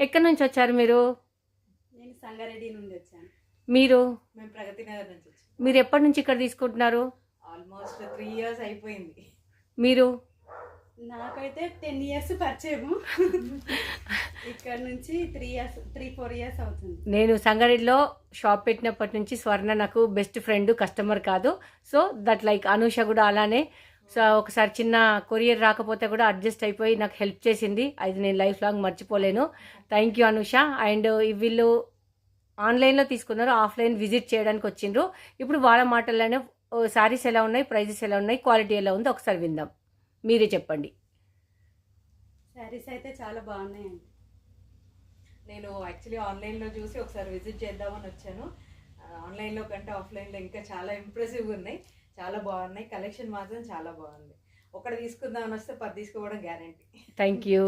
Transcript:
ఎక్కడి నుంచి వచ్చారు మీరు? నేను సంగారెడ్డి నుండి వచ్చాను. మీరు? మేము ప్రగతి నగర్ నుంచి వచ్చాం. మీరు ఎప్పటి నుంచి ఇక్కడ తీసుకుంటున్నారు? ఆల్మోస్ట్ 3 years అయిపోయింది. మీరు? నాకైతే 10 years పరిచయము. ఇక్కడ నుంచి 3-4 years అవుతుంది. నేను సంగారెడ్డిలో షాప్ పెట్టినప్పటి నుంచి స్వర్ణ నాకు బెస్ట్ ఫ్రెండ్, కస్టమర్ కాదు. సో దట్ లైక్ అనూష కూడా అలానే. సో ఒకసారి చిన్న కొరియర్ రాకపోతే కూడా అడ్జస్ట్ అయిపోయి నాకు హెల్ప్ చేసింది. అది నేను లైఫ్ లాంగ్ మర్చిపోలేను. Thank you Anusha. అండ్ వీళ్ళు ఆన్లైన్లో తీసుకున్నారు, ఆఫ్లైన్ విజిట్ చేయడానికి వచ్చిండ్రు. ఇప్పుడు వాళ్ళ మాటల్లోనే శారీస్ ఎలా ఉన్నాయి, ప్రైజెస్ ఎలా ఉన్నాయి, క్వాలిటీ ఎలా ఉందో ఒకసారి విందాం. మీరే చెప్పండి. శారీస్ అయితే చాలా బాగున్నాయండి. నేను యాక్చువల్లీ ఆన్లైన్లో చూసి ఒకసారి విజిట్ చేద్దామని వచ్చాను. ఆన్లైన్లో కంటే ఆఫ్లైన్లో ఇంకా చాలా ఇంప్రెసివ్గా ఉన్నాయి, చాలా బాగున్నాయి. కలెక్షన్ మాత్రం చాలా బాగుంది. ఒకటి తీసుకుందామని వస్తే 10 తీసుకోవడం గ్యారంటీ. Thank you.